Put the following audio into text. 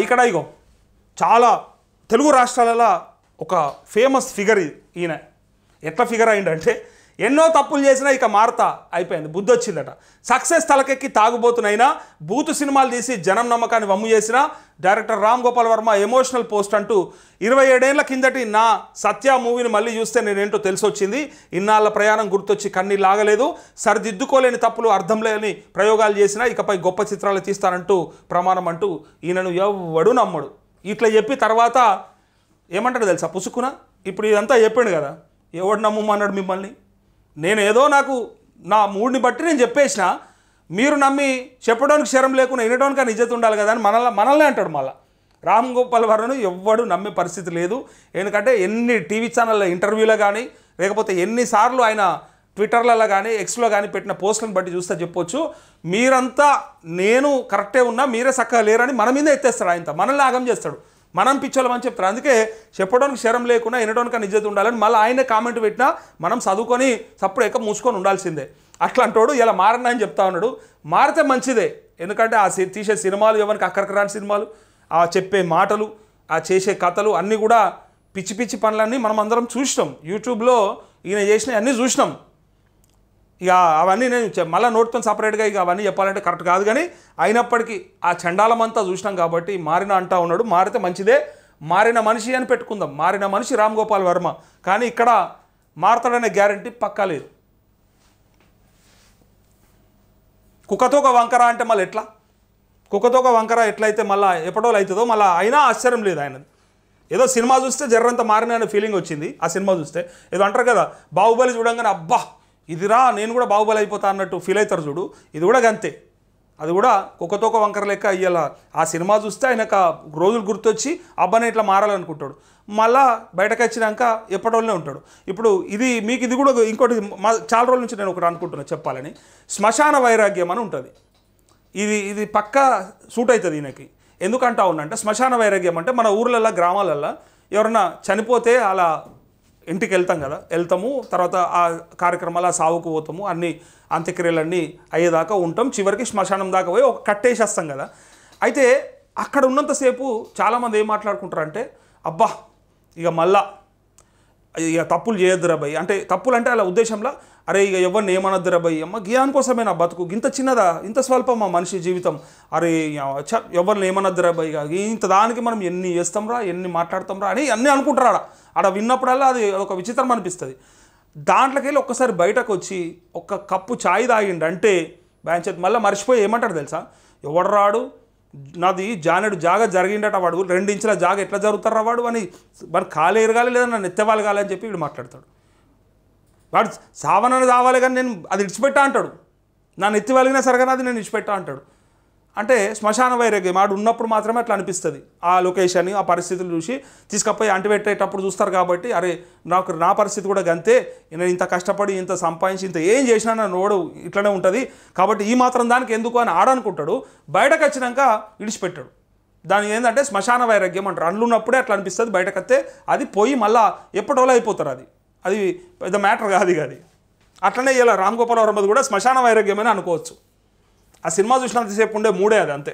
ఇక్కడ ఇగో చాలా తెలుగు రాష్ట్రాలలో ఒక ఫేమస్ ఫిగర్ ఈయన. ఎట్లా ఫిగర్ అయిందంటే ఎన్నో తప్పులు చేసినా ఇక మారతా అయిపోయింది, బుద్ధి వచ్చిందట. సక్సెస్ తలకెక్కి తాగుబోతునైనా బూతు సినిమాలు తీసి జనం నమ్మకాన్ని వమ్ము చేసిన director Ram Gopal Varma emotional post అంటూ 27 ఏళ్ల కిందటి నా సత్య మూవీని మళ్ళీ చూస్తే నేనేంటో తెలిసొచ్చింది. ఇన్నాళ్ళ ప్రయాణం గుర్తొచ్చి కన్నీళ్ళు ఆగలేదు. సరిదిద్దుకోలేని తప్పులు అర్థం లేని ప్రయోగాలు చేసినా ఇకపై గొప్ప చిత్రాలు తీస్తానంటూ ప్రమాణం అంటూ ఈయనను ఎవ్వడు నమ్మడు. ఇట్లా చెప్పి తర్వాత ఏమంటాడు తెలుసా పుసుకున, ఇప్పుడు ఇదంతా చెప్పాడు కదా, ఎవడు నమ్మమన్నాడు మిమ్మల్ని? నేను ఏదో నాకు నా మూడ్ని బట్టి నేను చెప్పేసిన, మీరు నమ్మి చెప్పడానికి శరం లేకుండా వినడానికి నిజత ఉండాలి కదా అని మనల్ని అంటాడు. మళ్ళీ రామ్ గోపాల్ వర్మను ఎవ్వడు నమ్మే పరిస్థితి లేదు. ఎందుకంటే ఎన్ని టీవీ ఛానళ్ళ ఇంటర్వ్యూలో కానీ లేకపోతే ఎన్నిసార్లు ఆయన ట్విట్టర్లలో కానీ ఎక్స్లో కానీ పెట్టిన పోస్టులను బట్టి చూస్తే చెప్పొచ్చు, మీరంతా నేను కరెక్టే ఉన్నా మీరే చక్కగా లేరని మన మీద ఎత్తేస్తాడు. ఆయనతో మనల్ని ఆగం చేస్తాడు, మనం పిచ్చోళ్ళమని చెప్తారు. అందుకే చెప్పడానికి శరం లేకుండా వినడానికి నిజత ఉండాలని మళ్ళీ ఆయనే కామెంట్ పెట్టినా మనం చదువుకొని సప్పుడు ఎక్క మూసుకొని ఉండాల్సిందే. అట్లాంటోడు ఇలా మారని అని చెప్తా ఉన్నాడు. మారితే మంచిదే, ఎందుకంటే ఆ తీసే సినిమాలు ఎవరికి అక్కడికి రాని సినిమాలు, ఆ చెప్పే మాటలు, ఆ చేసే కథలు అన్నీ కూడా పిచ్చి పిచ్చి పనులన్నీ మనం అందరం చూసినాం. యూట్యూబ్లో ఈయన చేసినవి అన్నీ చూసినాం. ఇక అవన్నీ నేను మళ్ళీ నోట్తో సపరేట్గా ఇక అవన్నీ చెప్పాలంటే కరెక్ట్ కాదు, కానీ అయినప్పటికీ ఆ చండాలమంతా చూసినాం కాబట్టి మారిన అంటా ఉన్నాడు. మారితే మంచిదే, మారిన మనిషి అని పెట్టుకుందాం. మారిన మనిషి రామ్ గోపాల్ వర్మ, కానీ ఇక్కడ మారతాడనే గ్యారంటీ పక్కా లేదు. కుక్కతోక వంకర అంటే మళ్ళీ ఎట్లా? కుక్కతోక వంకర ఎట్లయితే మళ్ళీ ఎప్పటోళ్ళు అవుతుందో మళ్ళీ అయినా ఆశ్చర్యం లేదు ఆయనది. ఏదో సినిమా చూస్తే జర్రంత మారిన అనే ఫీలింగ్ వచ్చింది. ఆ సినిమా చూస్తే ఏదో అంటారు కదా, బాహుబలి చూడంగానే అబ్బా ఇదిరా నేను కూడా బాహుబలి అయిపోతా అన్నట్టు ఫీల్ అవుతారు చూడు, ఇది కూడా గంతే. అది కూడా కుక్కతోక వంకర లెక్క అయ్యేలా ఆ సినిమా చూస్తే ఆయనకు రోజులు గుర్తొచ్చి అబ్బాయిని ఇట్లా మారాలనుకుంటాడు. మళ్ళా బయటకు వచ్చినాక ఎప్పటిలోనే ఉంటాడు. ఇప్పుడు మీకు ఇది కూడా ఇంకోటి చాలా రోజుల నుంచి నేను ఒకటి అనుకుంటున్నాను చెప్పాలని, శ్మశాన వైరాగ్యం అని ఉంటుంది. ఇది పక్కా సూట్ అవుతుంది ఈయనకి. ఎందుకంటా ఉన్నంటే శ్మశాన వైరాగ్యం అంటే మన ఊర్లలో గ్రామాలల్లో ఎవరన్నా చనిపోతే అలా ఇంటికి వెళ్తాము, తర్వాత ఆ కార్యక్రమాలు సావుకు పోతాము, అన్ని అంత్యక్రియలన్నీ అయ్యేదాకా ఉంటాం, చివరికి శ్మశానం దాకా పోయి ఒక కట్టేసేస్తాం కదా. అయితే అక్కడ ఉన్నంతసేపు చాలామంది ఏం మాట్లాడుకుంటారంటే అబ్బా ఇక మళ్ళా ఇక తప్పులు చేయొద్దురా భయ్, అంటే తప్పులు అంటే అలా ఉద్దేశంలో అరే ఇక ఎవరిని ఏమనొద్దురా భయ్, అమ్మ జ్ఞానం కోసమే నా బతుకు, ఇంత చిన్నదా ఇంత స్వల్పమా మనిషి జీవితం, అరే ఎవరిని ఏమనొద్దురా భయ్, ఇంత దానికి మనం ఎన్ని చేస్తాంరా ఎన్ని మాట్లాడతాంరా అని అన్నీ అనుకుంటారు. ఆడ విన్నప్పుడల్లా అది ఒక విచిత్రం అనిపిస్తుంది. దాంట్లోకి వెళ్ళి ఒక్కసారి బయటకు వచ్చి ఒక కప్పు ఛాయ్ తాగిండంటే బ్యాంచెత్ మళ్ళీ మర్చిపోయి ఏమంటాడు తెలుసా, ఎవడు రాడు నాది జానెడు జాగా జరిగిండట, వాడు 2 ఇంచుల జాగా ఎట్లా జరుగుతారా వాడు అని వాడు కాలే ఎరగాలి లేదా నన్ను ఎత్తేవాలి కాలే అని చెప్పి వీడు మాట్లాడతాడు. వాడు సావనని రావాలి కానీ నేను అది ఇడిచిపెట్టా అంటాడు, నన్ను ఎత్తివలిగినా సరిగా అది నేను ఇడిచిపెట్టా అంటాడు. అంటే శ్మశాన వైరాగ్యం వాడు ఉన్నప్పుడు మాత్రమే అట్లా అనిపిస్తుంది. ఆ లొకేషన్ ఆ పరిస్థితులు చూసి తీసుకపోయి అంటిపెట్టేటప్పుడు చూస్తారు కాబట్టి అరే నా పరిస్థితి కూడా గంతే, నేను ఇంత కష్టపడి ఇంత సంపాదించి ఇంత ఏం చేసినా నా నోడు ఇట్లనే ఉంటుంది కాబట్టి ఈ మాత్రం దానికి ఎందుకు అని ఆడనుకుంటాడు. బయటకు వచ్చినాక విడిచిపెట్టాడు. దాని ఏంటంటే శ్మశాన వైరాగ్యం అంటారు. అండ్లున్నప్పుడే అట్లా అనిపిస్తుంది, బయటకు వస్తే అది పోయి మళ్ళీ ఎప్పటివల్ల అయిపోతారు. అది పెద్ద మ్యాటర్ కాదు. అది అట్లనే ఇలా రామ్ గోపాల్ వర్మది కూడా శ్మశాన వైరాగ్యమని అనుకోవచ్చు. ఆ సినిమా చూసినంతసేపు ఉండే మూడే అది అంతే.